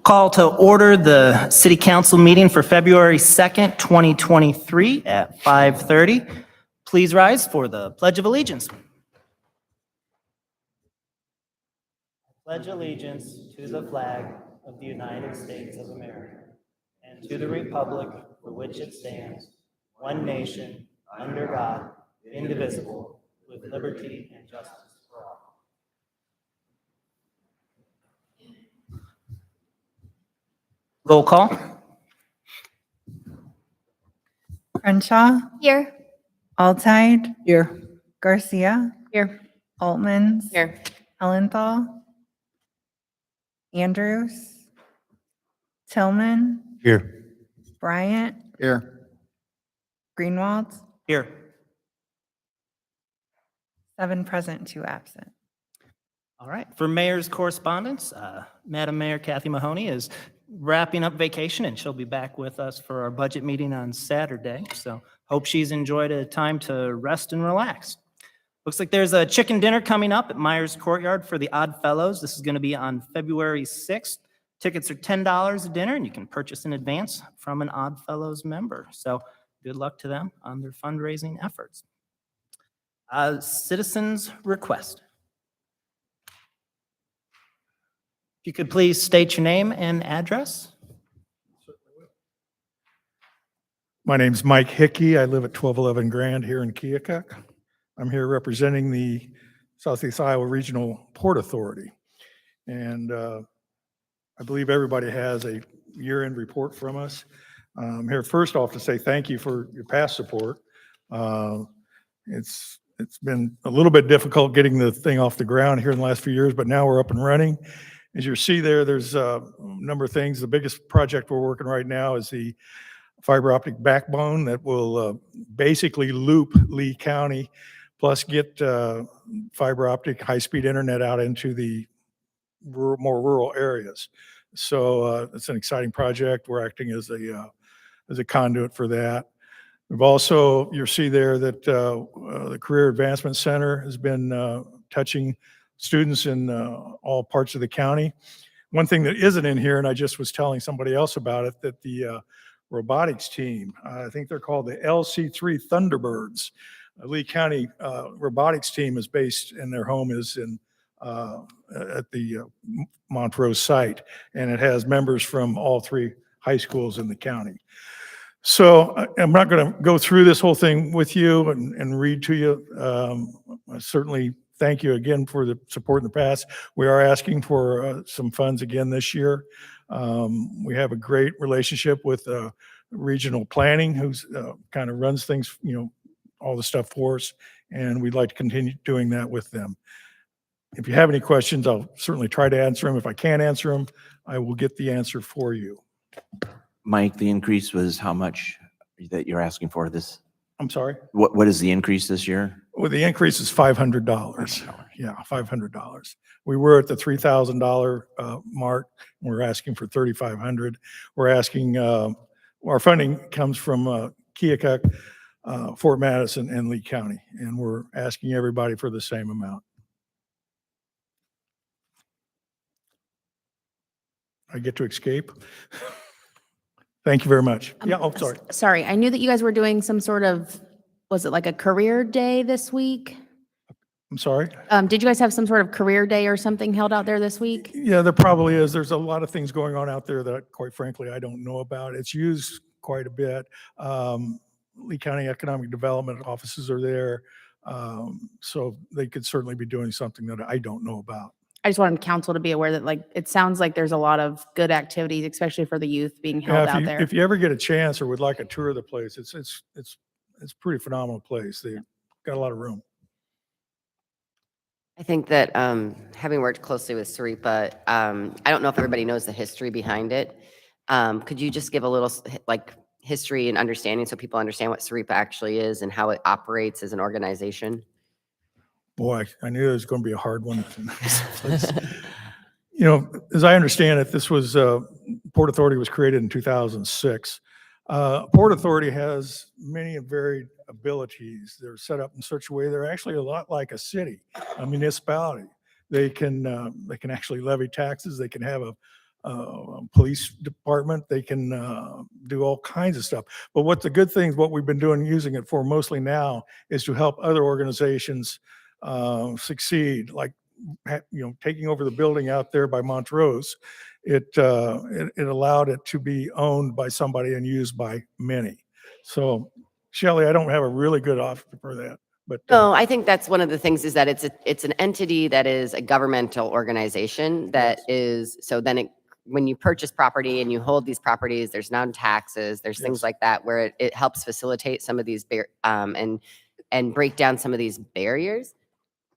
Call to order the City Council meeting for February 2nd, 2023 at 5:30. Please rise for the Pledge of Allegiance. Pledge allegiance to the flag of the United States of America and to the republic for which it stands, one nation, under God, indivisible, with liberty and justice for all. Roll call. Crenshaw, Here. Alteid, Here. Garcia, Here. Altmans, Here. Hellenthal, Andrews, Tillman, Here. Bryant, Here. Greenwald, Here. 7 present, 2 absent. All right, for mayor's correspondence, Madam Mayor Kathy Mahoney is wrapping up vacation and she'll be back with us for our budget meeting on Saturday. So hope she's enjoyed a time to rest and relax. Looks like there's a chicken dinner coming up at Myers Courtyard for the Odd Fellows. This is going to be on February 6th. Tickets are $10 a dinner and you can purchase in advance from an Odd Fellows member. So good luck to them on their fundraising efforts. Citizens request. If you could please state your name and address. My name's Mike Hickey. I live at 1211 Grand here in Keokuk. I'm here representing the Southeast Iowa Regional Port Authority. And I believe everybody has a year-end report from us. I'm here first off to say thank you for your past support. It's been a little bit difficult getting the thing off the ground here in the last few years, but now we're up and running. As you see there's a number of things. The biggest project we're working right now is the fiber optic backbone that will basically loop Lee County, plus get fiber optic high-speed internet out into the more rural areas. So it's an exciting project. We're acting as a conduit for that. We've also, you'll see there that the Career Advancement Center has been touching students in all parts of the county. One thing that isn't in here, and I just was telling somebody else about it, that the robotics team, I think they're called the LC3 Thunderbirds. Lee County robotics team is based, and their home is in at the Montrose site, and it has members from all 3 high schools in the county. So I'm not going to go through this whole thing with you and read to you. I certainly thank you again for the support in the past. We are asking for some funds again this year. We have a great relationship with regional planning, who's kind of runs things, all the stuff for us, and we'd like to continue doing that with them. If you have any questions, I'll certainly try to answer them. If I can't answer them, I will get the answer for you. Mike, the increase was how much that you're asking for this? I'm sorry? What is the increase this year? Well, the increase is $500. Yeah, $500. We were at the $3,000 mark. We're asking for $3,500. We're asking, our funding comes from Keokuk, Fort Madison, and Lee County, and we're asking everybody for the same amount. I get to escape. Thank you very much. Yeah, oh, sorry. Sorry, I knew that you guys were doing some sort of, was it like a career day this week? I'm sorry? Did you guys have some sort of career day or something held out there this week? Yeah, there probably is. There's a lot of things going on out there that, quite frankly, I don't know about. It's used quite a bit. Lee County Economic Development offices are there. So they could certainly be doing something that I don't know about. I just wanted council to be aware that, like, it sounds like there's a lot of good activities, especially for the youth being held Yeah, out there. if you ever get a chance or would like a tour of the place, it's a pretty phenomenal place. They've got a lot of room. I think that having worked closely with Saripa, I don't know if everybody knows the history behind it. Could you just give a little history and understanding so people understand what Saripa actually is and how it operates as an organization? Boy, I knew it was going to be a hard one. As I understand it, this was Port Authority was created in 2006. Port Authority has many varied abilities. They're set up in such a way they're actually a lot like a city, a municipality. They can actually levy taxes. They can have a police department. They can do all kinds of stuff. But what the good things, what we've been doing, using it for mostly now, is to help other organizations succeed, like taking over the building out there by Montrose. It allowed it to be owned by somebody and used by many. So, Shelley, I don't have a really good offer for that, but No, I think that's one of the things is that it's an entity that is a governmental organization that is, so then when you purchase property and you hold these properties, there's non-taxes, there's things Yes. like that where it helps facilitate some of these and break down some of these barriers.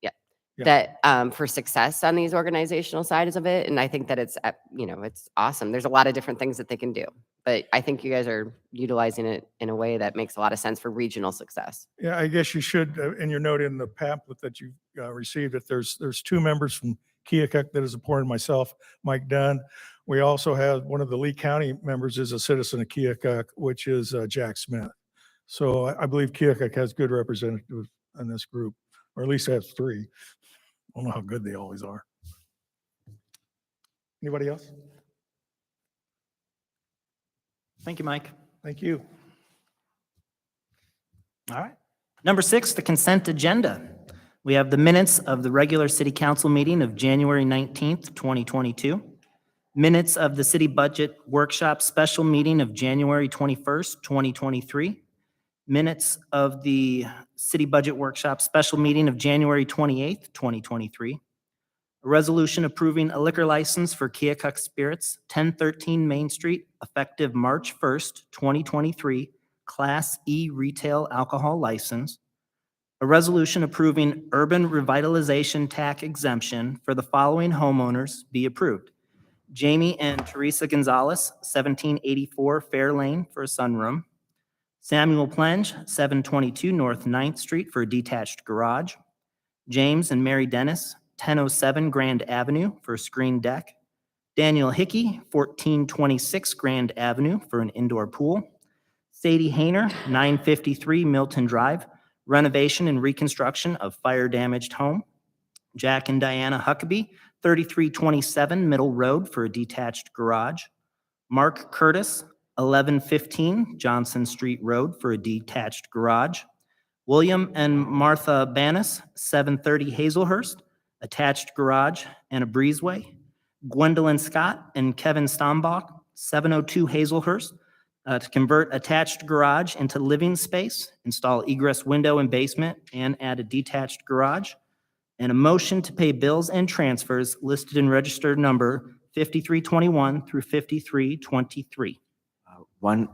Yeah. Yeah. That for success on these organizational sides of it. And I think that it's it's awesome. There's a lot of different things that they can do, but I think you guys are utilizing it in a way that makes a lot of sense for regional success. Yeah, I guess you should, in your note in the pamphlet that you received, that there's 2 members from Keokuk that is appointed, myself, Mike Dunn. We also have one of the Lee County members is a citizen of Keokuk, which is Jack Smith. So I believe Keokuk has good representatives in this group, or at least has 3. I don't know how good they always are. Anybody else? Thank you, Mike. Thank you. All right. Number 6, the consent agenda. We have the minutes of the regular city council meeting of January 19th, 2022. Minutes of the city budget workshop special meeting of January 21st, 2023. Minutes of the city budget workshop special meeting of January 28th, 2023. A resolution approving a liquor license for Keokuk Spirits, 1013 Main Street, effective March 1st, 2023, Class E retail alcohol license. A resolution approving urban revitalization tax exemption for the following homeowners be approved. Jamie and Teresa Gonzalez, 1784 Fair Lane for a sunroom. Samuel Plenge, 722 North 9th Street for a detached garage. James and Mary Dennis, 1007 Grand Avenue for a screen deck. Daniel Hickey, 1426 Grand Avenue for an indoor pool. Sadie Hayner, 953 Milton Drive, renovation and reconstruction of fire-damaged home. Jack and Diana Huckabee, 3327 Middle Road for a detached garage. Mark Curtis, 1115 Johnson Street Road for a detached garage. William and Martha Banis, 730 Hazelhurst, attached garage and a breezeway. Gwendolyn Scott and Kevin Stombach, 702 Hazelhurst, to convert attached garage into living space, install egress window in basement, and add a detached garage. And a motion to pay bills and transfers listed in registered number 5321 through 5323.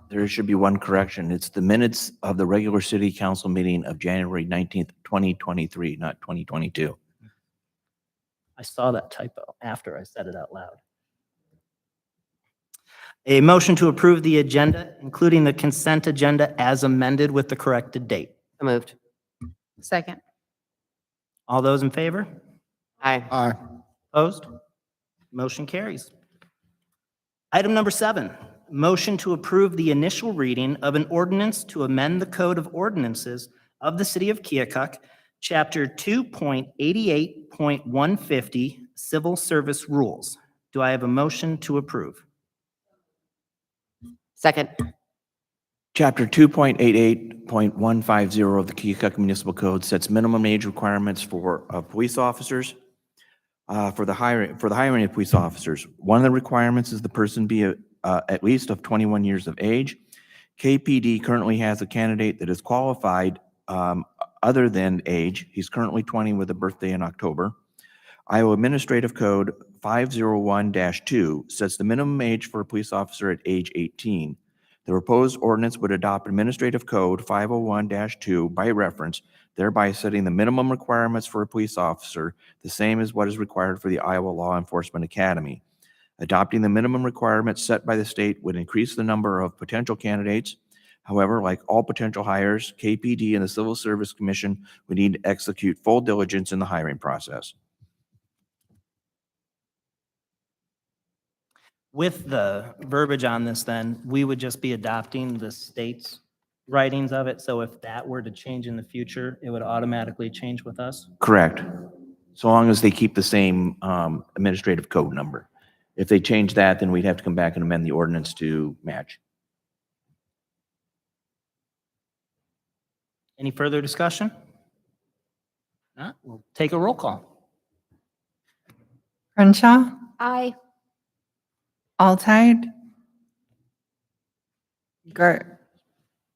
There should be one correction. It's the minutes of the regular city council meeting of January 19th, 2023, not 2022. I saw that typo after I said it out loud. A motion to approve the agenda, including the consent agenda as amended with the corrected date. So moved. Second. All those in favor? Aye. Opposed? Motion carries. Item number 7, motion to approve the initial reading of an ordinance to amend the Code of Ordinances of the City of Keokuk, Chapter 2.88.150, Civil Service Rules. Do I have a motion to approve? Second. Chapter 2.88.150 of the Keokuk Municipal Code sets minimum age requirements for police officers. For the hiring of police officers, one of the requirements is the person be at least of 21 years of age. KPD currently has a candidate that is qualified other than age. He's currently 20 with a birthday in October. Iowa Administrative Code 501-2 sets the minimum age for a police officer at age 18. The proposed ordinance would adopt Administrative Code 501-2 by reference, thereby setting the minimum requirements for a police officer the same as what is required for the Iowa Law Enforcement Academy. Adopting the minimum requirements set by the state would increase the number of potential candidates. However, like all potential hires, KPD and the Civil Service Commission would need to execute full diligence in the hiring process. With the verbiage on this, then, we would just be adopting the state's writings of it. So if that were to change in the future, it would automatically change with us? Correct. So long as they keep the same administrative code number. If they change that, then we'd have to come back and amend the ordinance to match. Any further discussion? Not, we'll take a roll call. Crenshaw, Aye. Altheide,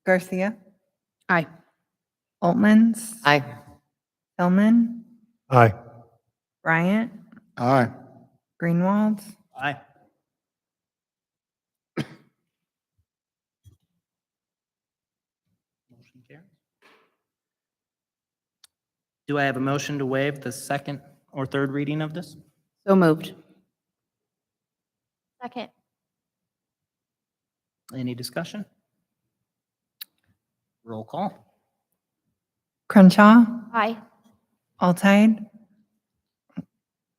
Garcia, Aye. Altmans, Aye. Tillman, Aye. Bryant, Aye. Greenwald, Aye. Do I have a motion to waive the second or third reading of this? So moved. Second. Any discussion? Roll call. Crenshaw, Aye. Altair,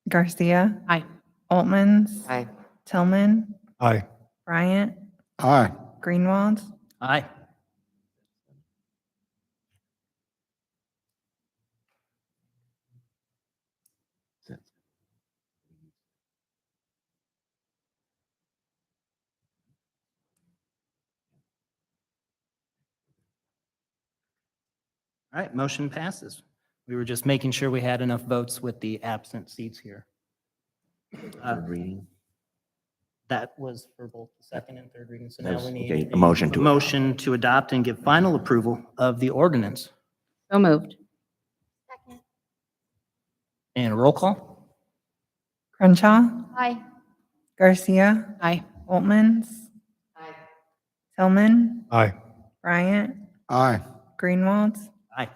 Garcia, Aye. Altman's, Aye. Tillman, Aye. Bryant, Aye. Greenwald, Aye. All right, motion passes. We were just making sure we had enough votes with the absent seats here. Third reading. That was for both the second and third reading, so now Yes, we need okay, a motion to adopt. motion to adopt and give final approval of the ordinance. So moved. Second. And roll call? Crenshaw, Aye. Garcia, Aye. Altman's, Tillman, Aye. Bryant, Aye. Greenwald, Aye.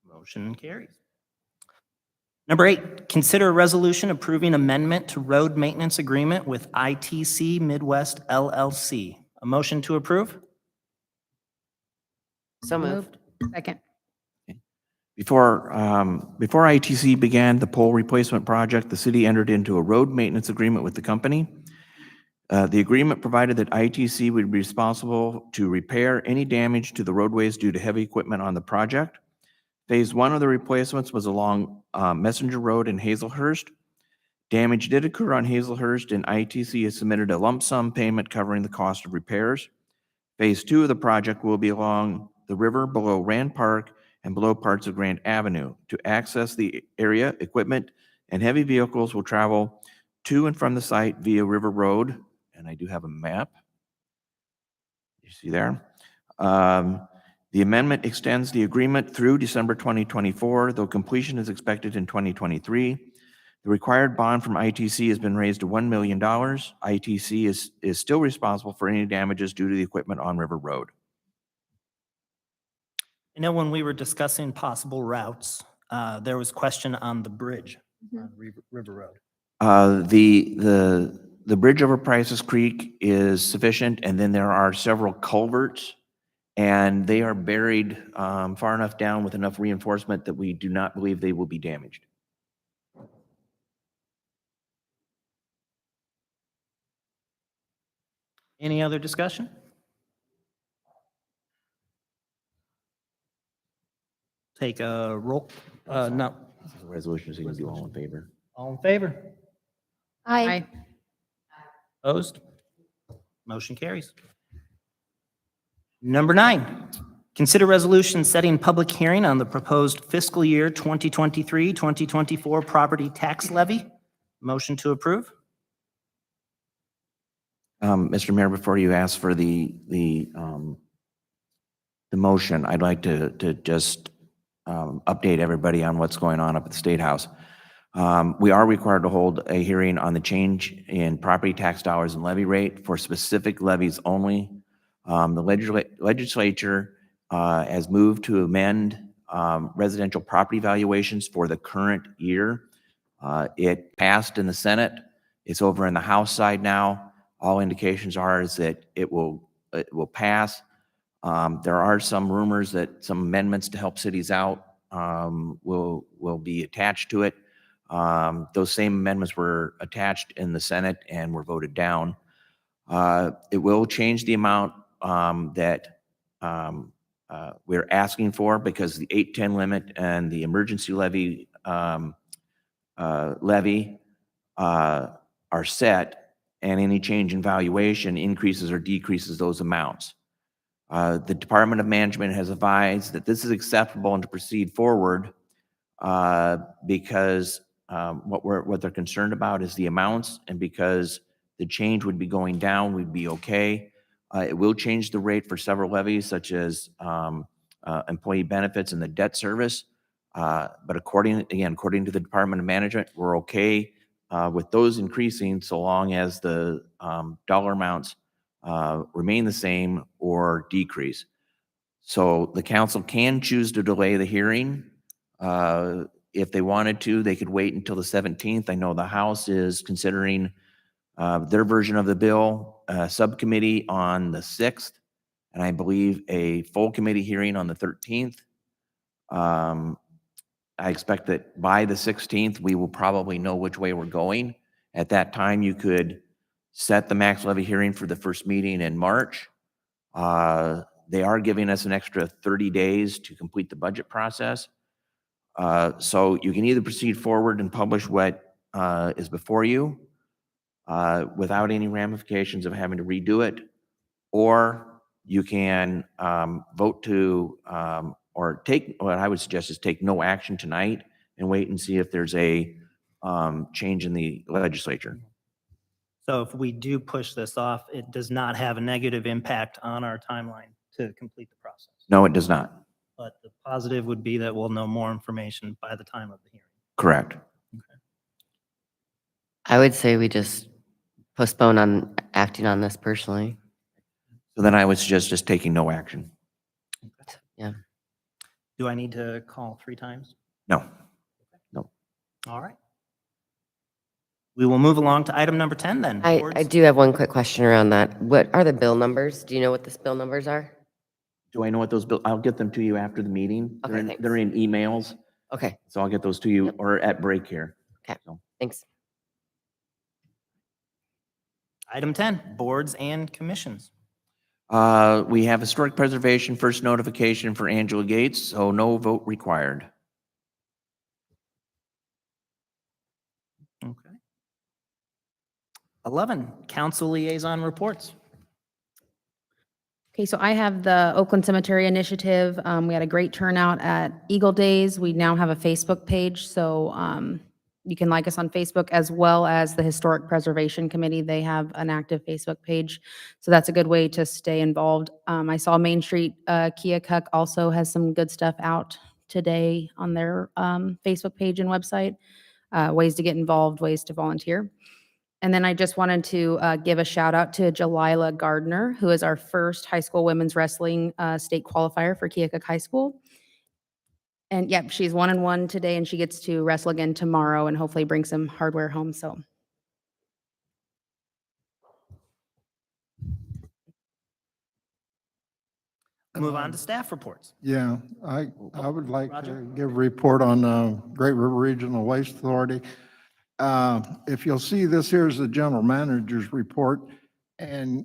Motion carries. Number 8, consider a resolution approving amendment to road maintenance agreement with ITC Midwest LLC. A motion to approve? So moved. Second. Before ITC began the pole replacement project, the city entered into a road maintenance agreement with the company. The agreement provided that ITC would be responsible to repair any damage to the roadways due to heavy equipment on the project. Phase 1 of the replacements was along Messenger Road in Hazelhurst. Damage did occur on Hazelhurst, and ITC has submitted a lump sum payment covering the cost of repairs. Phase 2 of the project will be along the river below Rand Park and below parts of Grant Avenue. To access the area, equipment and heavy vehicles will travel to and from the site via River Road, and I do have a map. You see there? The amendment extends the agreement through December 2024, though completion is expected in 2023. The required bond from ITC has been raised to $1 million. ITC is still responsible for any damages due to the equipment on River Road. I know when we were discussing possible routes, there was question on the bridge on River Road. The bridge over Prices Creek is sufficient, and then there are several culverts, and they are buried far enough down with enough reinforcement that we do not believe they will be damaged. Any other discussion? Take a roll, no, This is a resolution, so you can do all in favor. all in favor? Aye. Opposed? Motion carries. Number 9, consider resolution setting public hearing on the proposed fiscal year 2023-2024 property tax levy. Motion to approve? Mr. Mayor, before you ask for the motion, I'd like to just update everybody on what's going on up at the State House. We are required to hold a hearing on the change in property tax dollars and levy rate for specific levies only. The legislature has moved to amend residential property valuations for the current year. It passed in the Senate. It's over in the House side now. All indications are is that it will pass. There are some rumors that some amendments to help cities out will be attached to it. Those same amendments were attached in the Senate and were voted down. It will change the amount that we're asking for, because the 810 limit and the emergency levy are set, and any change in valuation increases or decreases those amounts. The Department of Management has advised that this is acceptable and to proceed forward because what they're concerned about is the amounts, and because the change would be going down, we'd be okay. It will change the rate for several levies, such as employee benefits and the debt service. But according to the Department of Management, we're okay with those increasing so long as the dollar amounts remain the same or decrease. So the council can choose to delay the hearing. If they wanted to, they could wait until the 17th. I know the House is considering their version of the bill, subcommittee on the 6th, and I believe a full committee hearing on the 13th. I expect that by the 16th, we will probably know which way we're going. At that time, you could set the max levy hearing for the first meeting in March. They are giving us an extra 30 days to complete the budget process. So you can either proceed forward and publish what is before you without any ramifications of having to redo it, or you can vote to, or take, what I would suggest is take no action tonight and wait and see if there's a change in the legislature. So if we do push this off, it does not have a negative impact on our timeline to complete the process. No, it does not. But the positive would be that we'll know more information by the time of the hearing. Correct. I would say we just postpone on acting on this personally. So then I would suggest just taking no action. Yeah. Do I need to call 3 times? No. All right. We will move along to item number 10 then. I Boards- do have one quick question around that. What are the bill numbers? Do you know what the bill numbers are? Do I know what those bills? I'll get them to you after the meeting. Okay, They're in, thanks. they're in emails, Okay, so I'll get those to you Yep. or at break here. Okay. So, thanks. Item 10, boards and commissions. we have historic preservation, first notification for Angela Gates, so no vote required. Okay. 11, council liaison reports. Okay, so I have the Oakland Cemetery Initiative. We had a great turnout at Eagle Days. We now have a Facebook page, so you can like us on Facebook, as well as the Historic Preservation Committee. They have an active Facebook page, so that's a good way to stay involved. I saw Main Street Keokuk also has some good stuff out today on their Facebook page and website, ways to get involved, ways to volunteer. And then I just wanted to give a shout out to Jalila Gardner, who is our first high school women's wrestling state qualifier for Keokuk High School. And yep, she's 1-1 today, and she gets to wrestle again tomorrow and hopefully bring some hardware home. So Move on to staff reports. Yeah, I would like Roger? to give a report on Great River Regional Waste Authority. If you'll see, this here is the general manager's report, and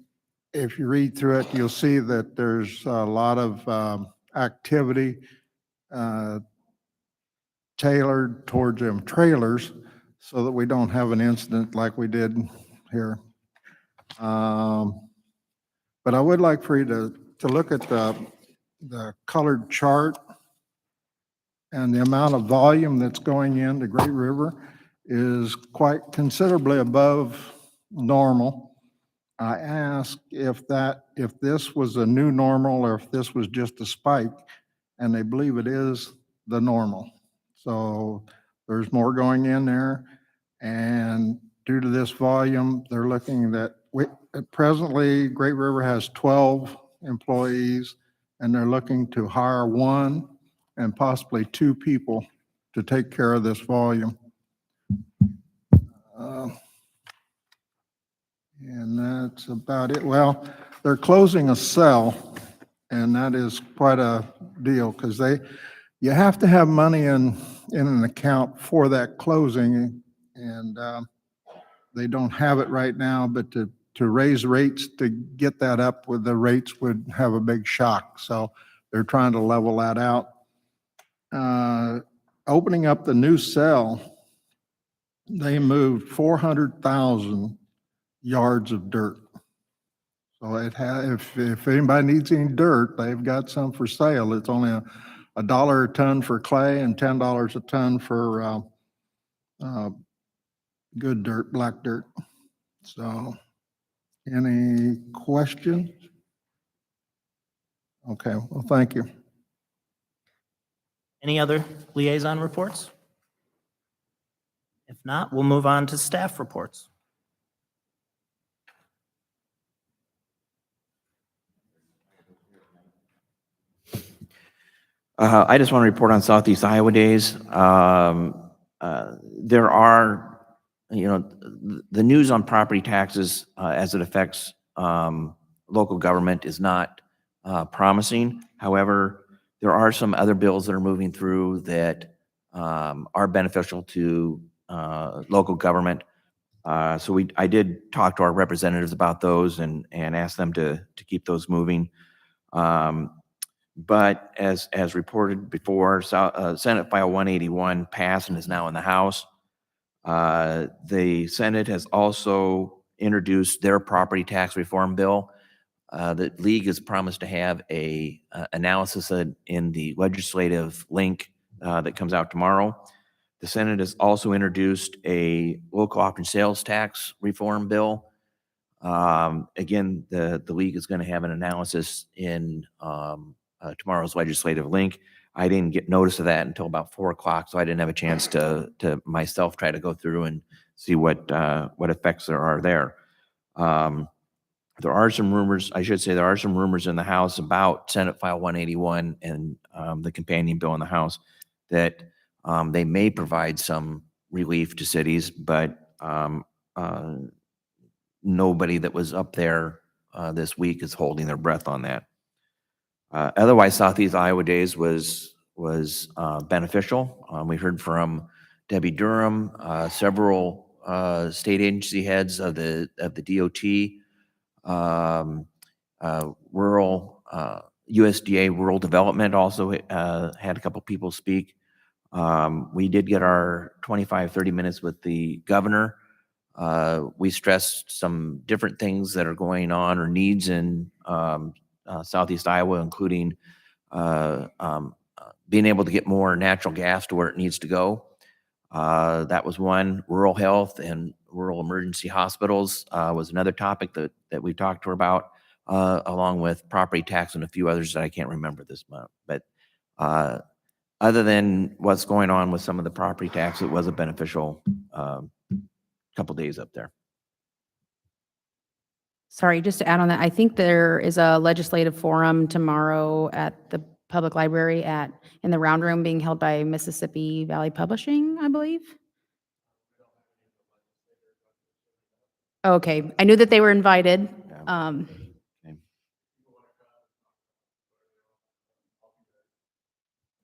if you read through it, you'll see that there's a lot of activity tailored towards them trailers so that we don't have an incident like we did here. But I would like for you to look at the colored chart, and the amount of volume that's going into Great River is quite considerably above normal. I asked if this was a new normal or if this was just a spike, and they believe it is the normal. So there's more going in there, and due to this volume, they're looking that presently Great River has 12 employees, and they're looking to hire 1 and possibly 2 people to take care of this volume. And that's about it. Well, they're closing a cell, and that is quite a deal because you have to have money in an account for that closing, and they don't have it right now, but to raise rates to get that up with the rates would have a big shock. So they're trying to level that out. Opening up the new cell, they moved 400,000 yards of dirt. So if anybody needs any dirt, they've got some for sale. It's only $1 a ton for clay and $10 a ton for good dirt, black dirt. So any questions? Okay, well, thank you. Any other liaison reports? If not, we'll move on to staff reports. I just want to report on Southeast Iowa Days. There are, the news on property taxes as it affects local government is not promising. However, there are some other bills that are moving through that are beneficial to local government. So I did talk to our representatives about those and ask them to keep those moving. But as reported before, Senate File 181 passed and is now in the House. The Senate has also introduced their property tax reform bill. The league has promised to have a analysis in the legislative link that comes out tomorrow. The Senate has also introduced a local option sales tax reform bill. Again, the league is going to have an analysis in tomorrow's legislative link. I didn't get notice of that until about 4 o'clock, so I didn't have a chance to myself try to go through and see what effects there are there. There are some rumors, I should say, there are some rumors in the House about Senate File 181 and the companion bill in the House that they may provide some relief to cities, but nobody that was up there this week is holding their breath on that. Otherwise, Southeast Iowa Days was beneficial. We heard from Debbie Durham, several state agency heads of the DOT, rural USDA rural development also had a couple people speak. We did get our 25-30 minutes with the governor. We stressed some different things that are going on or needs in Southeast Iowa, including being able to get more natural gas to where it needs to go. That was one. Rural health and rural emergency hospitals was another topic that we talked to her about, along with property tax and a few others that I can't remember this month. But other than what's going on with some of the property tax, it was a beneficial couple days up there. Sorry, just to add on that, I think there is a legislative forum tomorrow at the public library in the round room being held by Mississippi Valley Publishing, I believe. Okay, I knew that they were invited. Okay.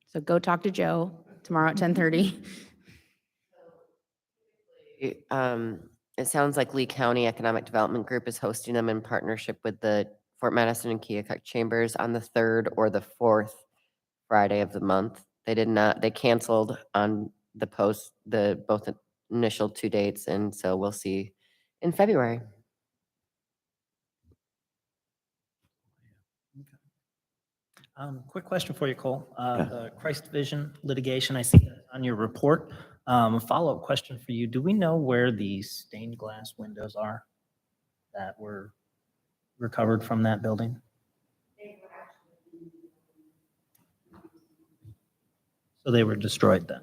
So go talk to Joe tomorrow at 10:30. It sounds like Lee County Economic Development Group is hosting them in partnership with the Fort Madison and Keokuk Chambers on the 3rd or the 4th Friday of the month. They canceled on both initial 2 dates, and so we'll see in February. Quick question for you, Cole. Yeah. The Christ Vision litigation, I see that on your report. A follow-up question for you. Do we know where the stained glass windows are that were recovered from that building? So they were destroyed then?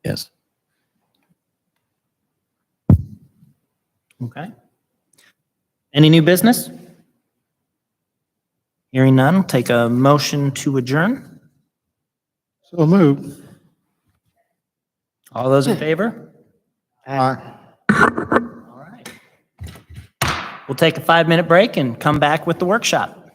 Yes. Okay. Any new business? Hearing none, I'll take a motion to adjourn. So move. All those in favor? Aye. All right. We'll take a 5-minute break and come back with the workshop.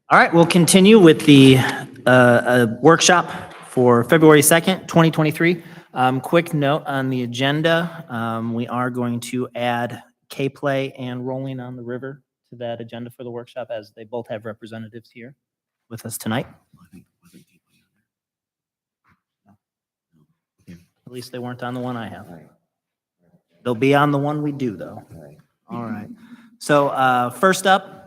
All right, we'll continue with the workshop for February 2nd, 2023. Quick note on the agenda, we are going to add K-Play and Rolling on the River to that agenda for the workshop, as they both have representatives here with us tonight. At least they weren't on the one I have. They'll be on the one we do, though. All right. So first up,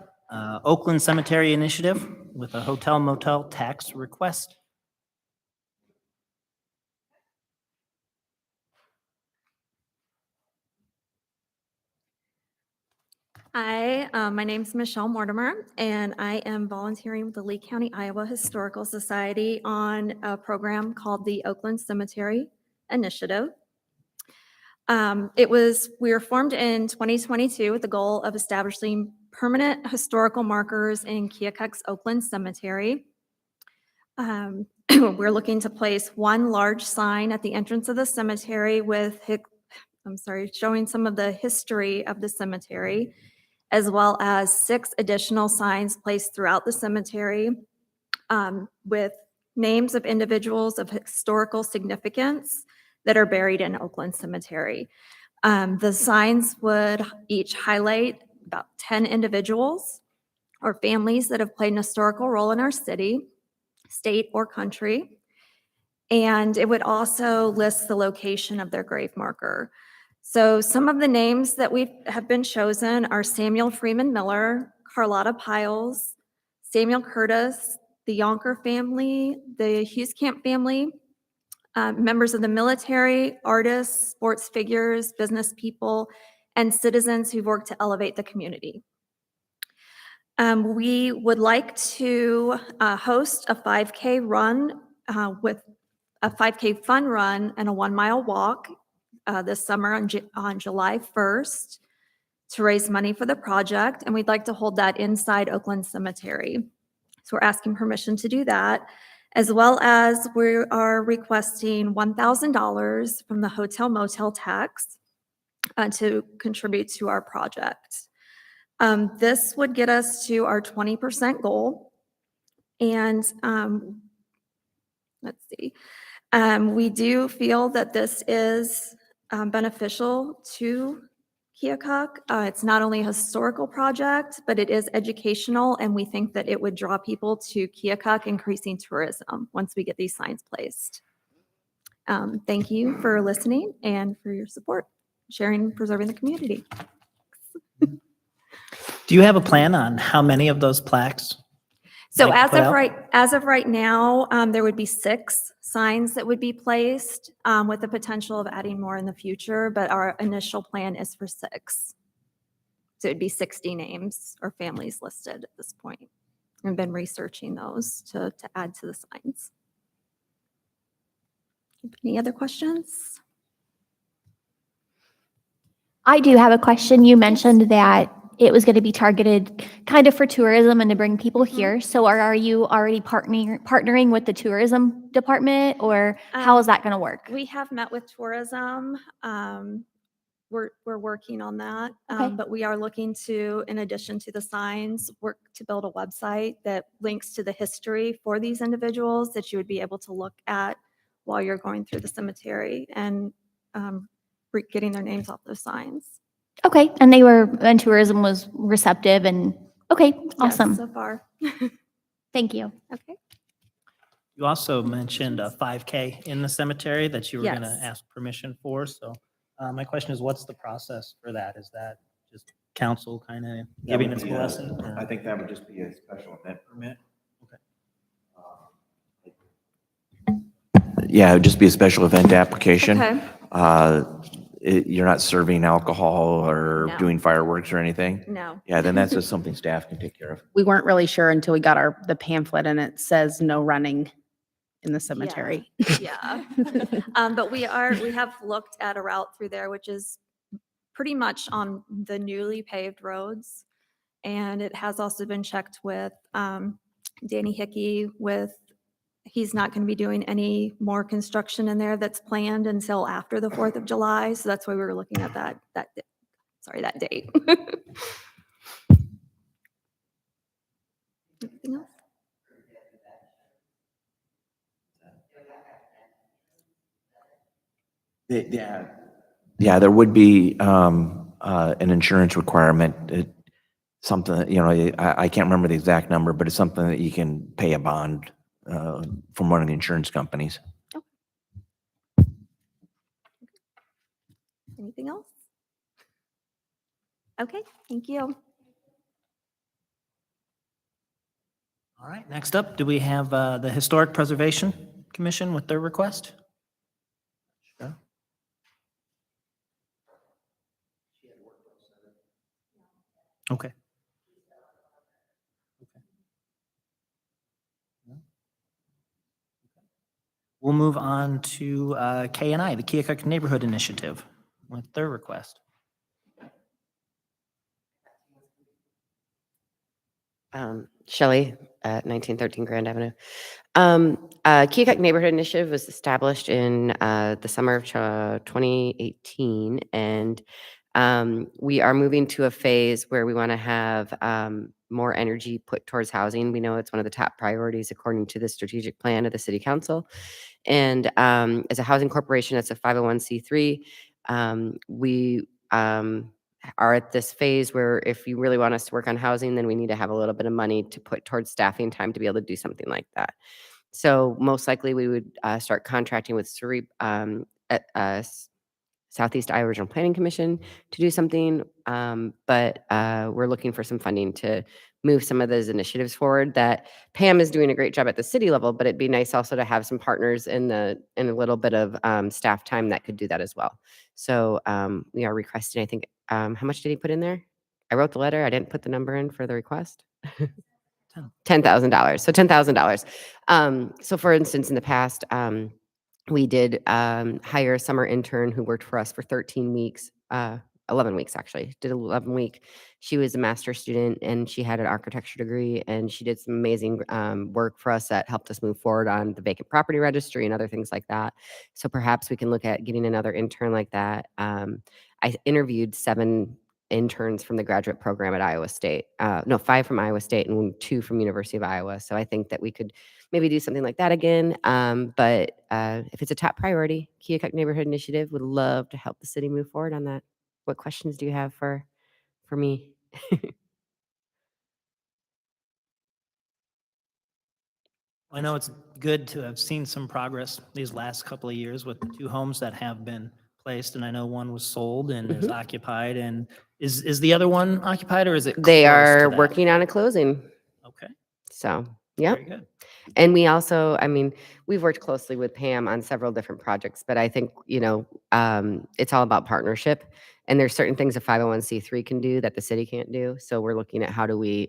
Oakland Cemetery Initiative with a hotel motel tax request. Hi, my name's Michelle Mortimer, and I am volunteering with the Lee County, Iowa Historical Society on a program called the Oakland Cemetery Initiative. We were formed in 2022 with the goal of establishing permanent historical markers in Keokuk's Oakland Cemetery. We're looking to place one large sign at the entrance of the cemetery showing some of the history of the cemetery, as well as 6 additional signs placed throughout the cemetery with names of individuals of historical significance that are buried in Oakland Cemetery. The signs would each highlight about 10 individuals or families that have played an historical role in our city, state, or country. And it would also list the location of their grave marker. So some of the names that have been chosen are Samuel Freeman Miller, Carlotta Piles, Samuel Curtis, the Yonker family, the Hughescamp family, members of the military, artists, sports figures, business people, and citizens who've worked to elevate the community. We would like to host a 5K run with a 5K fun run and a 1-mile walk this summer on July 1st to raise money for the project, and we'd like to hold that inside Oakland Cemetery. So we're asking permission to do that, as well as we are requesting $1,000 from the hotel motel tax to contribute to our project. This would get us to our 20% goal. And let's see. We do feel that this is beneficial to Keokuk. It's not only a historical project, but it is educational, and we think that it would draw people to Keokuk, increasing tourism once we get these signs placed. Thank you for listening and for your support, sharing, and preserving the community. Do you have a plan on how many of those plaques? So like to as put of out? right now, there would be 6 signs that would be placed with the potential of adding more in the future, but our initial plan is for 6. So it'd be 60 names or families listed at this point. I've been researching those to add to the signs. Any other questions? I do have a question. You mentioned that it was going to be targeted kind of for tourism and to bring people here. So are you already partnering with the tourism department, or how is that going to work? We have met with tourism. We're working on that. Okay. But we are looking to, in addition to the signs, work to build a website that links to the history for these individuals that you would be able to look at while you're going through the cemetery and getting their names off those signs. Okay. And tourism was receptive and okay, Yes, awesome. so far. Thank you. Okay. You also mentioned a 5K in the cemetery that you were going to Yes. ask permission for. So my question is, what's the process for that? Is that just council kind of giving its blessing? or- I think that would just be a special event permit. Yeah, it would just be a special event application. Okay. You're not serving alcohol or No. doing fireworks or anything? No. Yeah, then that's just something staff can take care of. We weren't really sure until we got the pamphlet and it says no running in the cemetery. Yeah. But we have looked at a route through there, which is pretty much on the newly paved roads. And it has also been checked with Danny Hickey he's not going to be doing any more construction in there that's planned until after the 4th of July. So that's why we were looking at that date. Anything else? Yeah, there would be an insurance requirement. Something, I can't remember the exact number, but it's something that you can pay a bond from one of the insurance companies. Anything else? Okay, thank you. All right, next up, do we have the Historic Preservation Commission with their request? Sure. Okay. We'll move on to K&I, the Keokuk Neighborhood Initiative, with their request. Shelley at 1913 Grand Avenue. Keokuk Neighborhood Initiative was established in the summer of 2018, and we are moving to a phase where we want to have more energy put towards housing. We know it's one of the top priorities according to the strategic plan of the City Council. And as a housing corporation, it's a 501c3. We are at this phase where if you really want us to work on housing, then we need to have a little bit of money to put towards staffing time to be able to do something like that. So most likely we would start contracting with Southeast Iowa Regional Planning Commission to do something, but we're looking for some funding to move some of those initiatives forward. That Pam is doing a great job at the city level, but it'd be nice also to have some partners in a little bit of staff time that could do that as well. So we are requesting, I think, how much did he put in there? I wrote the letter. I didn't put the number in for the request. $10,000. So $10,000. So for instance, in the past, we did hire a summer intern who worked for us for 13 weeks, 11 weeks actually, did 11 week. She was a master's student and she had an architecture degree, and she did some amazing work for us that helped us move forward on the vacant property registry and other things like that. So perhaps we can look at getting another intern like that. I interviewed 7 interns from the graduate program at Iowa State. No, 5 from Iowa State and 2 from University of Iowa. So I think that we could maybe do something like that again. But if it's a top priority, Keokuk Neighborhood Initiative would love to help the city move forward on that. What questions do you have for me? I know it's good to have seen some progress these last couple of years with the 2 homes that have been placed, and I know one was sold and is occupied. And is the other one occupied, or is it They close to are that? working on a closing. Okay, So, yeah. very good. And we also, I mean, we've worked closely with Pam on several different projects, but I think, it's all about partnership. And there's certain things a 501c3 can do that the city can't do. So we're looking at how do we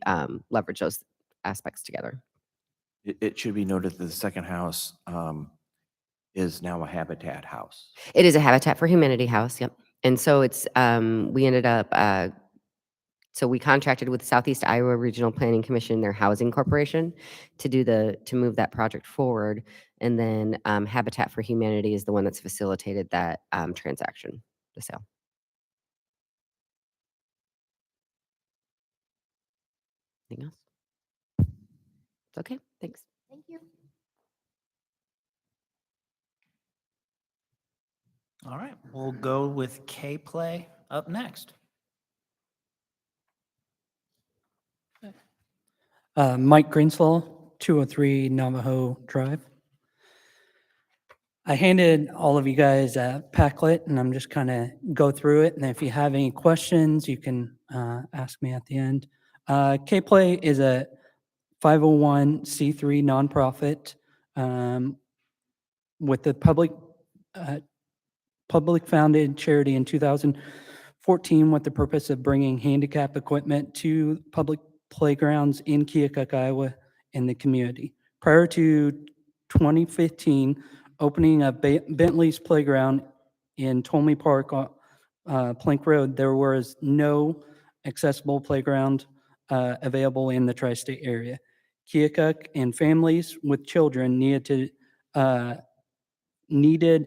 leverage those aspects together. It should be noted that the second house is now a Habitat house. It is a Habitat for Humanity house, yep. And so it's, we ended up, so we contracted with Southeast Iowa Regional Planning Commission, their housing corporation, to move that project forward. And then Habitat for Humanity is the one that's facilitated that transaction, the sale. Anything else? It's okay, thanks. Thank you. All right, we'll go with K-Play up next. Mike Greenslaw, 203 Navajo Drive. I handed all of you guys a Packlet, and I'm just kind of go through it. And if you have any questions, you can ask me at the end. K-Play is a 501c3 nonprofit with the public founded charity in 2014 with the purpose of bringing handicap equipment to public playgrounds in Keokuk, Iowa, in the community. Prior to 2015, opening of Bentley's playground in Tolmy Park on Plank Road, there was no accessible playground available in the tri-state area. Keokuk and families with children needed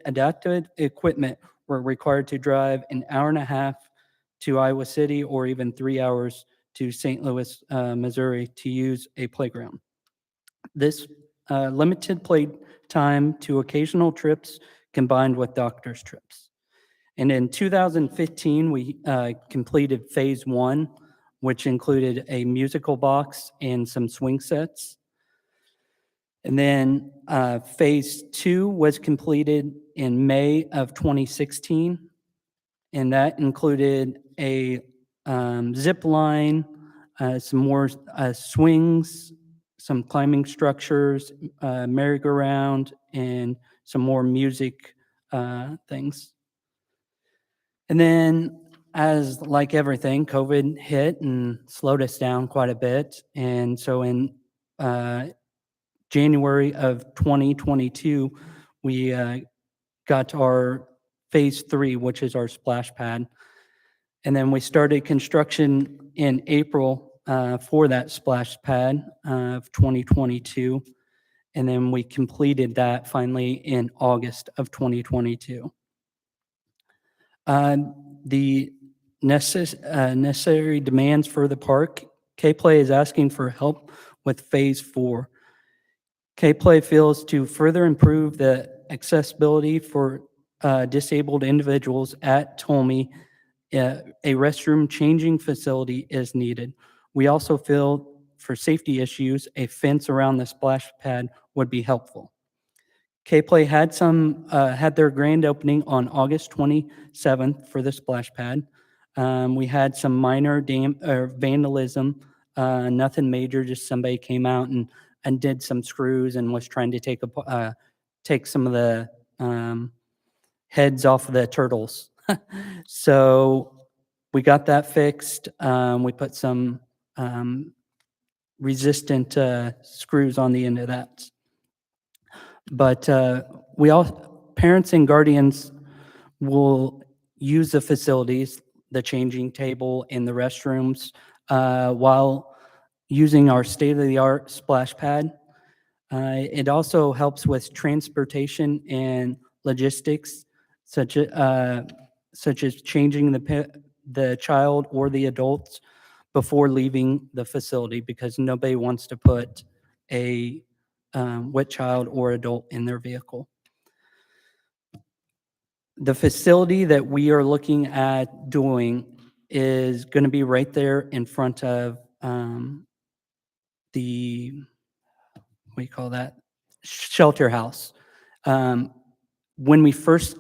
adapted equipment were required to drive an hour and a half to Iowa City or even 3 hours to St. Louis, Missouri to use a playground. This limited play time to occasional trips combined with doctor's trips. And in 2015, we completed phase 1, which included a musical box and some swing sets. And then phase 2 was completed in May of 2016, and that included a zip line, some more swings, some climbing structures, merry-go-round, and some more music things. And then, as like everything, COVID hit and slowed us down quite a bit. And so in January of 2022, we got our phase 3, which is our splash pad. And then we started construction in April for that splash pad of 2022. And then we completed that finally in August of 2022. The necessary demands for the park, K-Play is asking for help with phase 4. K-Play feels to further improve the accessibility for disabled individuals at Tolmy, a restroom changing facility is needed. We also feel for safety issues, a fence around the splash pad would be helpful. K-Play had their grand opening on August 27th for the splash pad. We had some minor vandalism, nothing major, just somebody came out and did some screws and was trying to take some of the heads off of the turtles. So we got that fixed. We put some resistant screws on the end of that. But parents and guardians will use the facilities, the changing table and the restrooms, while using our state-of-the-art splash pad. It also helps with transportation and logistics, such as changing the child or the adults before leaving the facility, because nobody wants to put a wet child or adult in their vehicle. The facility that we are looking at doing is going to be right there in front of the, what do you call that? Shelter house. When we first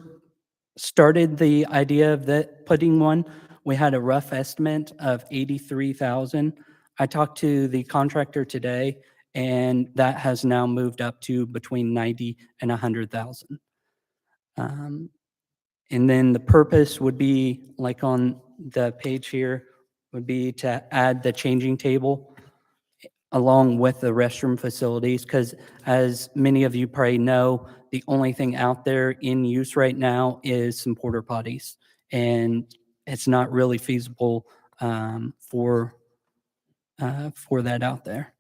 started the idea of putting one, we had a rough estimate of $83,000. I talked to the contractor today, and that has now moved up to between $90,000 and $100,000. And then the purpose would be, like on the page here, would be to add the changing table along with the restroom facilities, because as many of you probably know, the only thing out there in use right now is some porta potties, and it's not really feasible for that out there.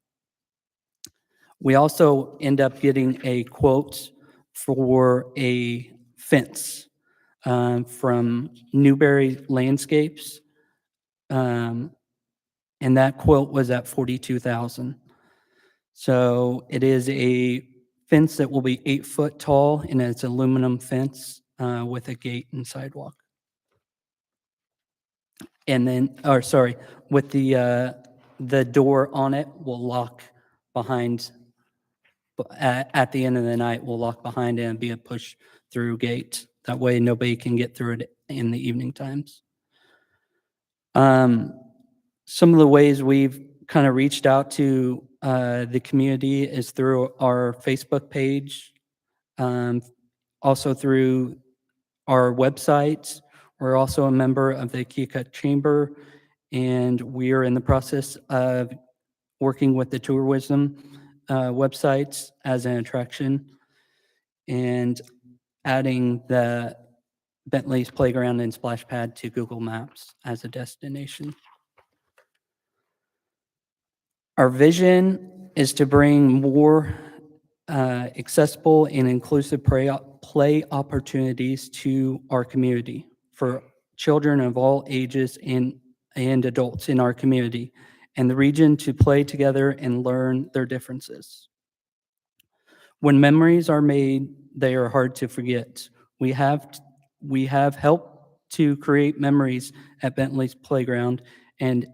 We also end up getting a quote for a fence from Newberry Landscapes. And that quote was at $42,000. So it is a fence that will be 8 foot tall, and it's aluminum fence with a gate and sidewalk. And then, or sorry, with the door on it will lock behind. At the end of the night, we'll lock behind it and be a push-through gate. That way, nobody can get through it in the evening times. Some of the ways we've kind of reached out to the community is through our Facebook page, also through our website. We're also a member of the Keokuk Chamber, and we are in the process of working with the tourism websites as an attraction and adding the Bentley's Playground and Splash Pad to Google Maps as a destination. Our vision is to bring more accessible and inclusive play opportunities to our community for children of all ages and adults in our community, and the region to play together and learn their differences. When memories are made, they are hard to forget. We have helped to create memories at Bentley's Playground, and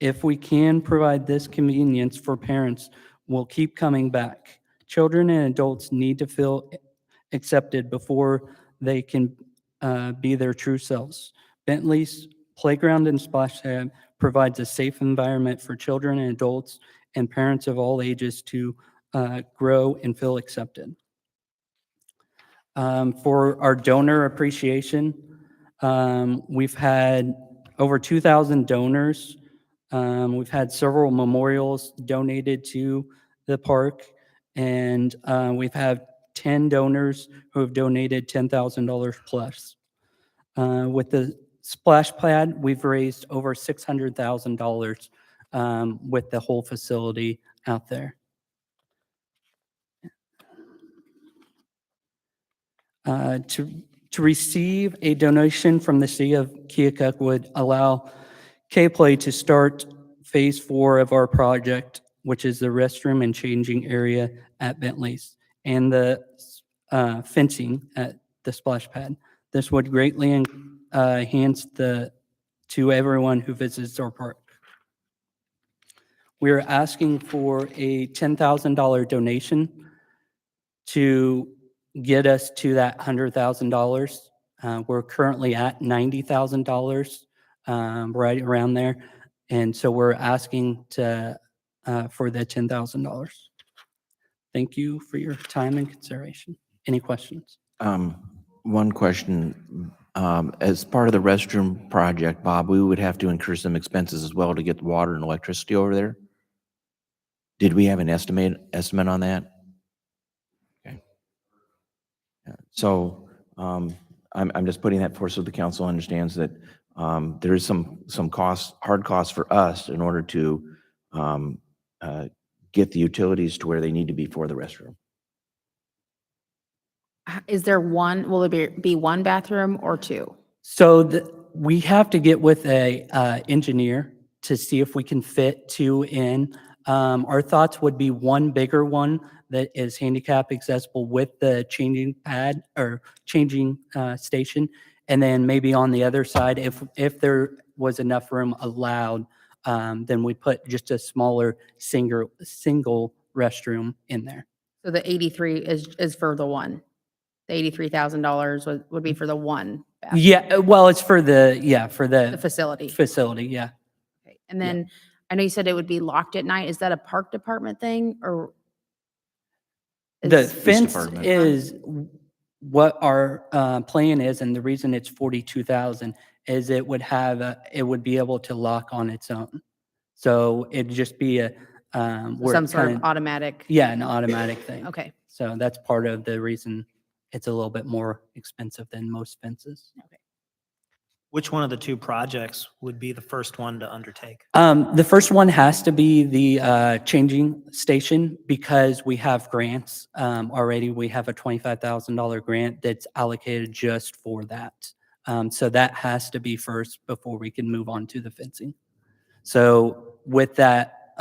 if we can provide this convenience for parents, we'll keep coming back. Children and adults need to feel accepted before they can be their true selves. Bentley's Playground and Splash Pad provides a safe environment for children and adults and parents of all ages to grow and feel accepted. For our donor appreciation, we've had over 2,000 donors. We've had several memorials donated to the park, and we've had 10 donors who have donated $10,000 plus. With the splash pad, we've raised over $600,000 with the whole facility out there. To receive a donation from the city of Keokuk would allow K-Play to start phase 4 of our project, which is the restroom and changing area at Bentley's and the fencing at the splash pad. This would greatly enhance to everyone who visits our park. We are asking for a $10,000 donation to get us to that $100,000. We're currently at $90,000, right around there. And so we're asking for the $10,000. Thank you for your time and consideration. Any questions? One question. As part of the restroom project, Bob, we would have to incur some expenses as well to get the water and electricity over there. Did we have an estimate on that? Okay. So I'm just putting that forth so the council understands that there is some costs, hard costs for us in order to get the utilities to where they need to be for the restroom. Is there one, will it be one bathroom or two? So we have to get with a engineer to see if we can fit 2 in. Our thoughts would be one bigger one that is handicap accessible with the changing pad or changing station. And then maybe on the other side, if there was enough room allowed, then we put just a smaller single restroom in there. So the 83 is for the one. The $83,000 would be for the one bathroom. Yeah, well, it's for the The facility. facility, yeah. Okay. And then I know you said it would be locked at night. Is that a park department thing or? The is- fence department. is, what our plan is, and the reason it's 42,000 is it would be able to lock on its own. So it'd just be a where Some it sort of kinda- automatic. Yeah, an automatic thing. Okay. So that's part of the reason it's a little bit more expensive than most fences. Which one of the two projects would be the first one to undertake? The first one has to be the changing station because we have grants already. We have a $25,000 grant that's allocated just for that. So that has to be first before we can move on to the fencing. So with that,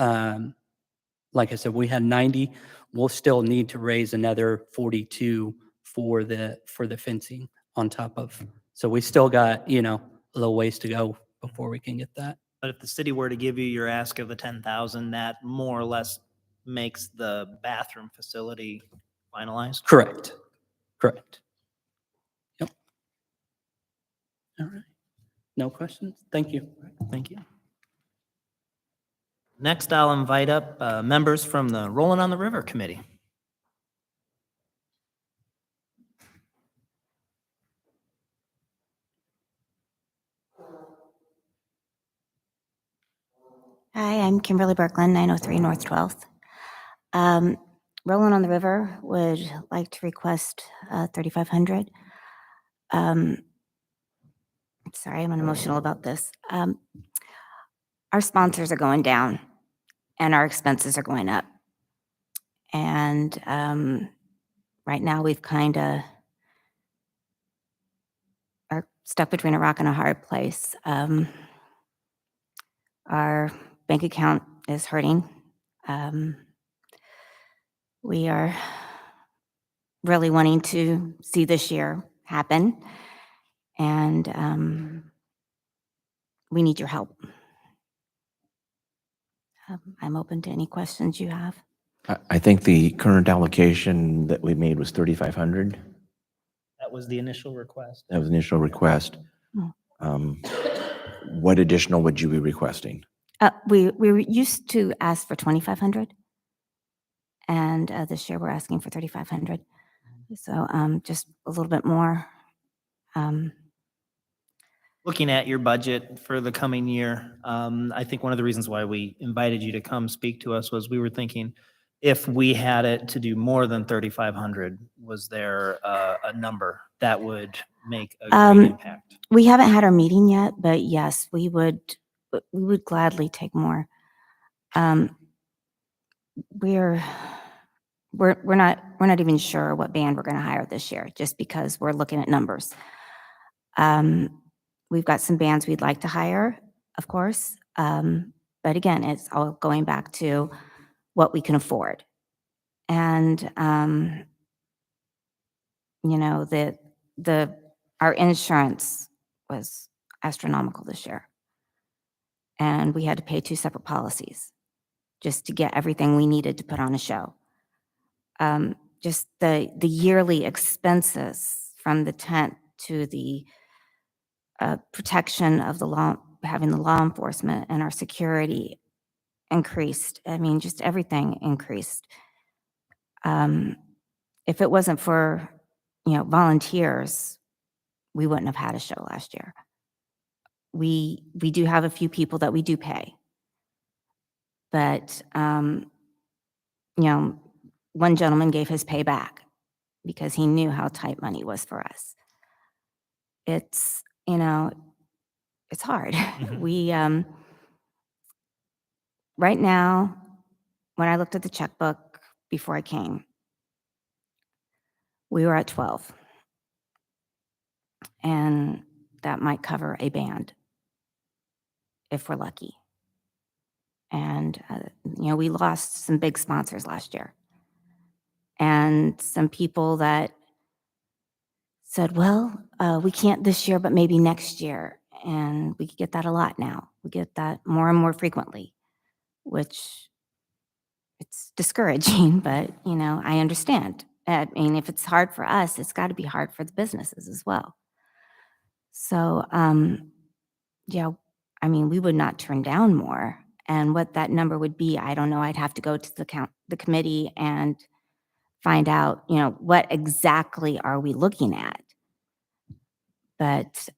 like I said, we had 90. We'll still need to raise another 42 for the fencing on top of. So we still got, a little ways to go before we can get that. But if the city were to give you your ask of the 10,000, that more or less makes the bathroom facility finalized? Correct. Correct. Yep. All right. No questions? Thank you. Thank you. Next, I'll invite up members from the Rolling on the River Committee. Hi, I'm Kimberly Berkland, 903 North 12th. Rolling on the River would like to request 3,500. Sorry, I'm emotional about this. Our sponsors are going down and our expenses are going up. And right now we've kind of are stuck between a rock and a hard place. Our bank account is hurting. We are really wanting to see this year happen, and we need your help. I'm open to any questions you have. I think the current allocation that we made was 3,500. That was the initial request. That was the initial request. Hmm. What additional would you be requesting? We used to ask for 2,500, and this year we're asking for 3,500. So just a little bit more. Looking at your budget for the coming year, I think one of the reasons why we invited you to come speak to us was we were thinking if we had it to do more than 3,500, was there a number that would make a great impact? We haven't had our meeting yet, but yes, we would gladly take more. We're not even sure what band we're going to hire this year, just because we're looking at numbers. We've got some bands we'd like to hire, of course, but again, it's all going back to what we can afford. And our insurance was astronomical this year, and we had to pay 2 separate policies just to get everything we needed to put on a show. Just the yearly expenses from the tent to the protection of having the law enforcement and our security increased. I mean, just everything increased. If it wasn't for, volunteers, we wouldn't have had a show last year. We do have a few people that we do pay, but one gentleman gave his pay back because he knew how tight money was for us. It's hard. Mhm. We right now, when I looked at the checkbook before I came, we were at 12, and that might cover a band if we're lucky. And we lost some big sponsors last year, and some people that said, well, we can't this year, but maybe next year. And we get that a lot now. We get that more and more frequently, which it's discouraging, but I understand. I mean, if it's hard for us, it's got to be hard for the businesses as well. So, yeah, I mean, we would not turn down more. And what that number would be, I don't know. I'd have to go to the committee and find out, what exactly are we looking at? But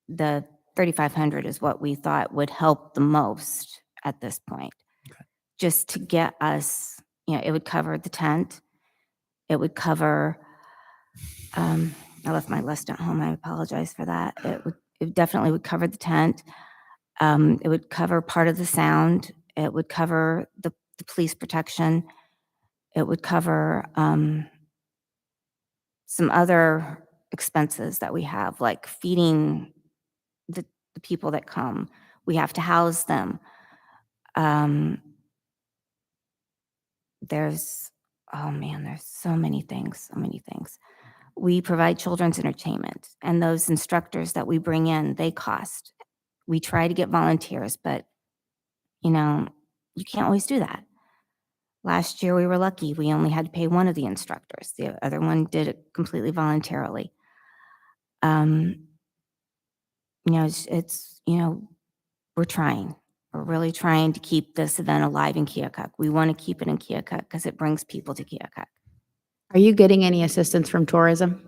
the 3,500 is what we thought would help the most at this point. Just to get us, it would cover the tent. It would cover, I left my list at home. I apologize for that. It definitely would cover the tent. It would cover part of the sound. It would cover the police protection. It would cover some other expenses that we have, like feeding the people that come. We have to house them. There's so many things. We provide children's entertainment, and those instructors that we bring in, they cost. We try to get volunteers, but you can't always do that. Last year we were lucky. We only had to pay one of the instructors. The other one did it completely voluntarily. We're trying. We're really trying to keep this event alive in Keokuk. We want to keep it in Keokuk because it brings people to Keokuk. Are you getting any assistance from tourism?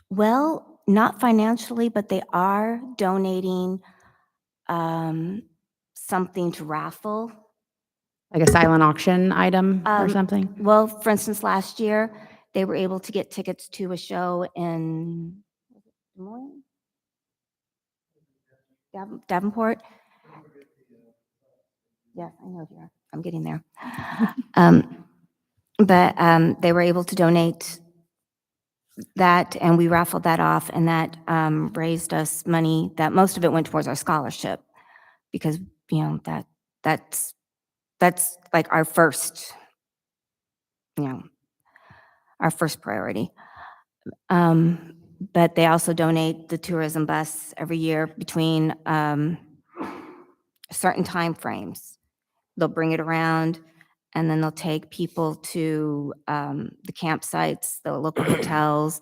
Well, not financially, but they are donating something to raffle. Like a silent auction item or Um, something? Well, for instance, last year, they were able to get tickets to a show in Des Moines? Davenport? Yes, I know, dear. I'm getting there. But they were able to donate that, and we raffled that off, and that raised us money. That most of it went towards our scholarship, because that's like our first priority. But they also donate the tourism bus every year between certain time frames. They'll bring it around, and then they'll take people to the campsites, the local hotels.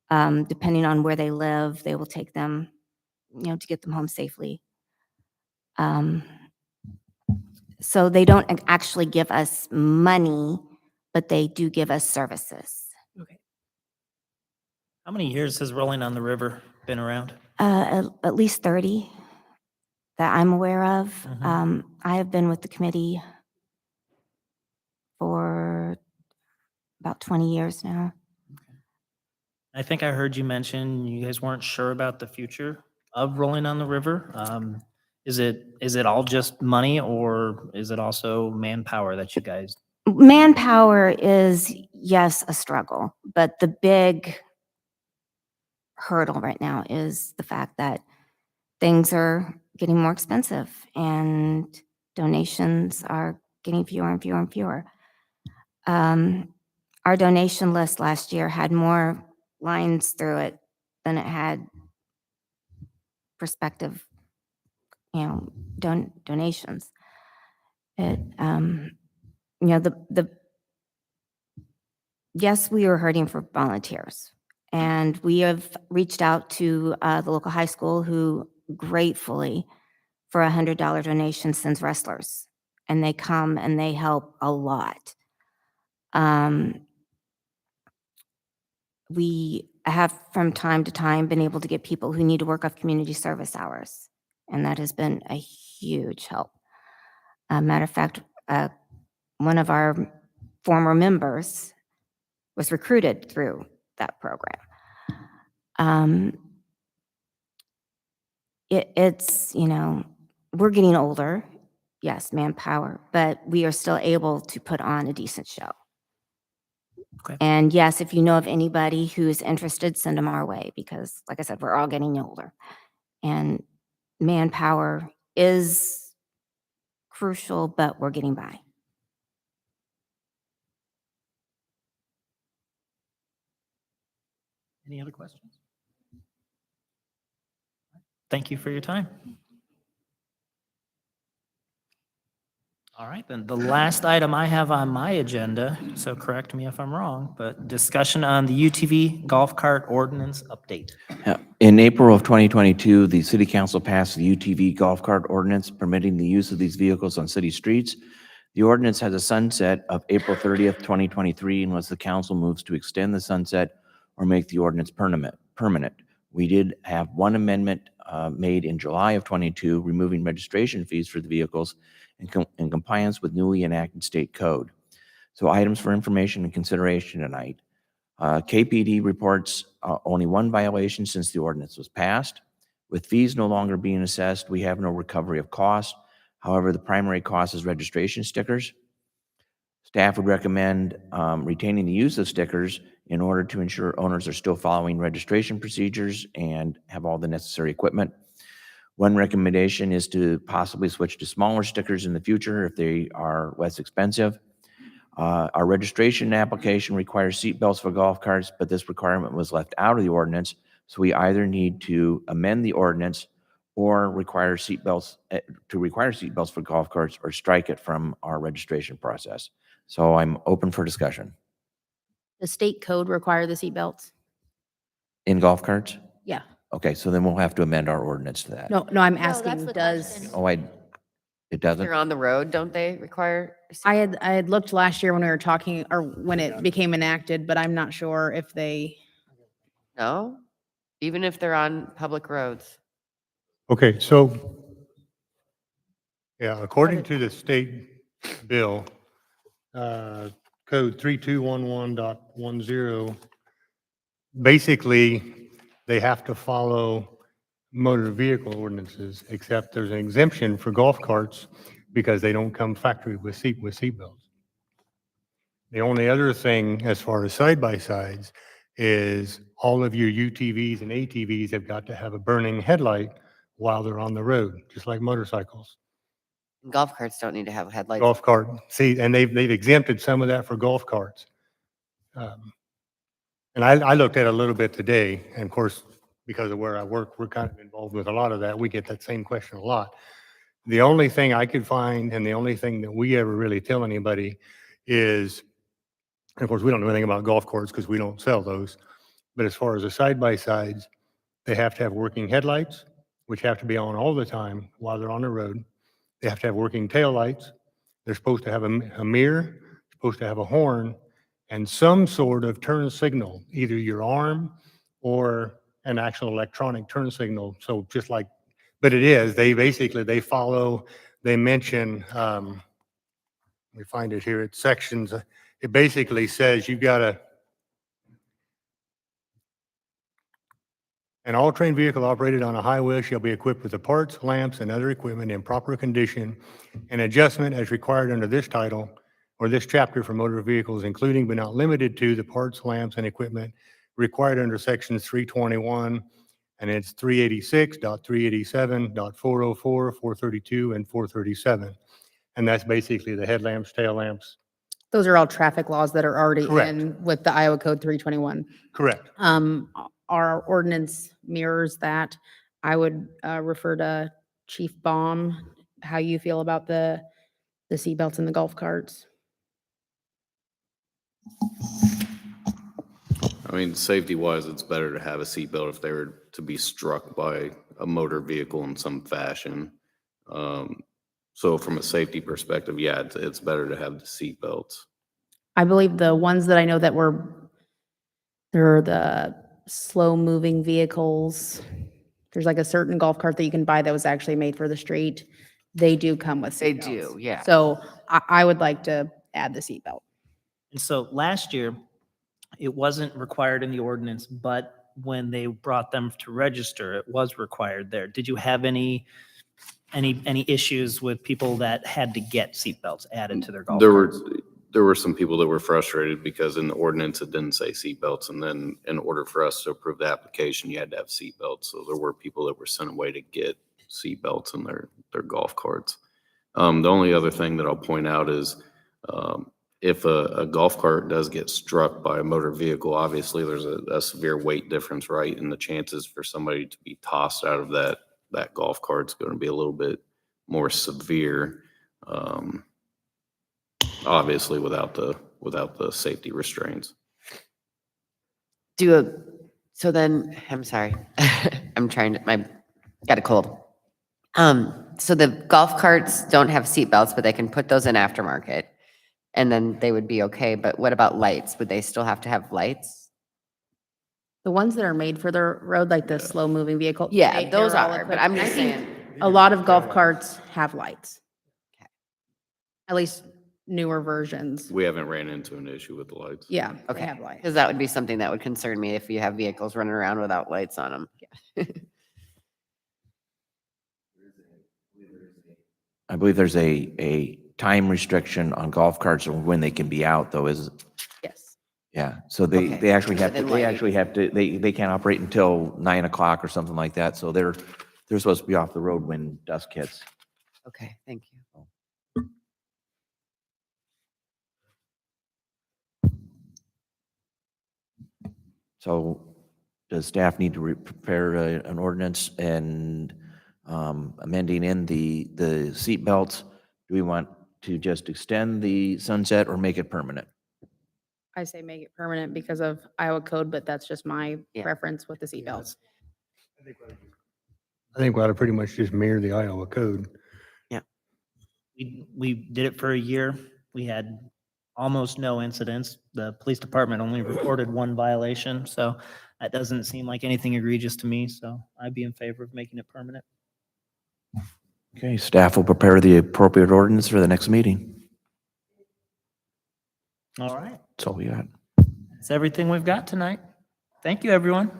Depending on where they live, they will take them, to get them home safely. So they don't actually give us money, but they do give us services. Okay. How many years has Rolling on the River been around? At least 30 that I'm aware of. Mhm. I have been with the committee for about 20 years now. I think I heard you mention you guys weren't sure about the future of Rolling on the River. Is it all just money, or is it also manpower that you guys? Manpower is, yes, a struggle, but the big hurdle right now is the fact that things are getting more expensive and donations are getting fewer and fewer and fewer. Our donation list last year had more lines through it than it had prospective, donations. It, yes, we were hurting for volunteers, and we have reached out to the local high school, who gratefully for $100 donation sends wrestlers, and they come and they help a lot. We have from time to time been able to get people who need to work off community service hours, and that has been a huge help. Matter of fact, one of our former members was recruited through that program. It's, we're getting older, yes, manpower, but we are still able to put on a decent show. Okay. And yes, if you know of anybody who's interested, send them our way, because like I said, we're all getting older, and manpower is crucial, but we're getting by. Any other questions? Thank you for your time. All right, then the last item I have on my agenda, so correct me if I'm wrong, but discussion on the UTV golf cart ordinance update. Yeah. In April of 2022, the City Council passed the UTV golf cart ordinance permitting the use of these vehicles on city streets. The ordinance has a sunset of April 30th, 2023, unless the council moves to extend the sunset or make the ordinance permanent. We did have one amendment made in July of 22, removing registration fees for the vehicles in compliance with newly enacted state code. So items for information and consideration tonight. KPD reports only one violation since the ordinance was passed. With fees no longer being assessed, we have no recovery of costs. However, the primary cost is registration stickers. Staff would recommend retaining the use of stickers in order to ensure owners are still following registration procedures and have all the necessary equipment. One recommendation is to possibly switch to smaller stickers in the future if they are less expensive. Our registration application requires seat belts for golf carts, but this requirement was left out of the ordinance, so we either need to amend the ordinance or require seat belts for golf carts, or strike it from our registration process. So I'm open for discussion. The state code require the seatbelts? In golf carts? Yeah. Okay, so then we'll have to amend our ordinance to that. No, I'm No, that's asking, the does, question. Oh, it doesn't? They're on the road, don't they require? I had looked last year when we were talking, or when it became enacted, but I'm not sure if they, No? Even if they're on public roads? Okay, so, yeah, according to the state bill, code 3211.10, basically, they have to follow motor vehicle ordinances, except there's an exemption for golf carts because they don't come factory with seat belts. The only other thing as far as side-by-sides is all of your UTVs and ATVs have got to have a burning headlight while they're on the road, just like motorcycles. Golf carts don't need to have headlights. Golf cart, see, and they've exempted some of that for golf carts. And I looked at it a little bit today, and of course, because of where I work, we're kind of involved with a lot of that. We get that same question a lot. The only thing I could find, and the only thing that we ever really tell anybody is, and of course, we don't know anything about golf carts because we don't sell those. But as far as the side-by-sides, they have to have working headlights, which have to be on all the time while they're on the road. They have to have working taillights. They're supposed to have a mirror, supposed to have a horn, and some sort of turn signal, either your arm or an actual electronic turn signal. So just like, but it is, they basically, they follow, they mention, let me find it here, it's sections. It basically says you've got to, an all-terrain vehicle operated on a highway shall be equipped with the parts, lamps, and other equipment in proper condition and adjustment as required under this title or this chapter for motor vehicles, including but not limited to the parts, lamps, and equipment required under sections 321, and it's 386.387.404, 432, and 437. And that's basically the headlamps, tail lamps. those are all traffic laws that are already Correct. in with the Iowa Code 321. Correct. Our ordinance mirrors that. I would refer to Chief Baum, how you feel about the seatbelts in the golf carts. I mean, safety-wise, it's better to have a seatbelt if they were to be struck by a motor vehicle in some fashion. So from a safety perspective, yeah, it's better to have the seatbelts. I believe the ones that I know that they're the slow-moving vehicles. There's like a certain golf cart that you can buy that was actually made for the street. They do come with They seatbelts. do, yeah. So I would like to add the seatbelt. And so last year, it wasn't required in the ordinance, but when they brought them to register, it was required there. Did you have any issues with people that had to get seatbelts added to their golf carts? There were some people that were frustrated because in the ordinance, it didn't say seatbelts. And then in order for us to approve the application, you had to have seatbelts. So there were people that were sent away to get seatbelts in their golf carts. The only other thing that I'll point out is if a golf cart does get struck by a motor vehicle, obviously there's a severe weight difference, right? And the chances for somebody to be tossed out of that golf cart is going to be a little bit more severe. Obviously without the safety restraints. So then, I'm sorry, I'm trying to, got a cold. So the golf carts don't have seat belts, but they can put those in aftermarket. And then they would be okay, but what about lights? Would they still have to have lights? The ones that are made for the road, like the slow-moving vehicle. Yeah, they're those all are, but equipped. I'm And I just think saying, a lot of golf carts have lights. At least newer versions. We haven't ran into an issue with the lights. Yeah, they okay, have lights. because that would be something that would concern me if you have vehicles running around without lights on them. I believe there's a time restriction on golf carts on when they can be out though, is, Yes. yeah. So Okay, they actually have, within they lighting. actually have to, they can't operate until 9 o'clock or something like that. So they're supposed to be off the road when dusk hits. Okay, thank you. So does staff need to prepare an ordinance and amending in the seat belts? Do we want to just extend the sunset or make it permanent? I say make it permanent because of Iowa code, but that's just my Yeah. preference with the seatbelts. I think we ought to pretty much just mirror the Iowa code. We did it for a year. We had almost no incidents. The police department only reported one violation, so that doesn't seem like anything egregious to me, so I'd be in favor of making it permanent. Okay, staff will prepare the appropriate ordinance for the next meeting. All right, That's all we got. that's everything we've got tonight. Thank you, everyone.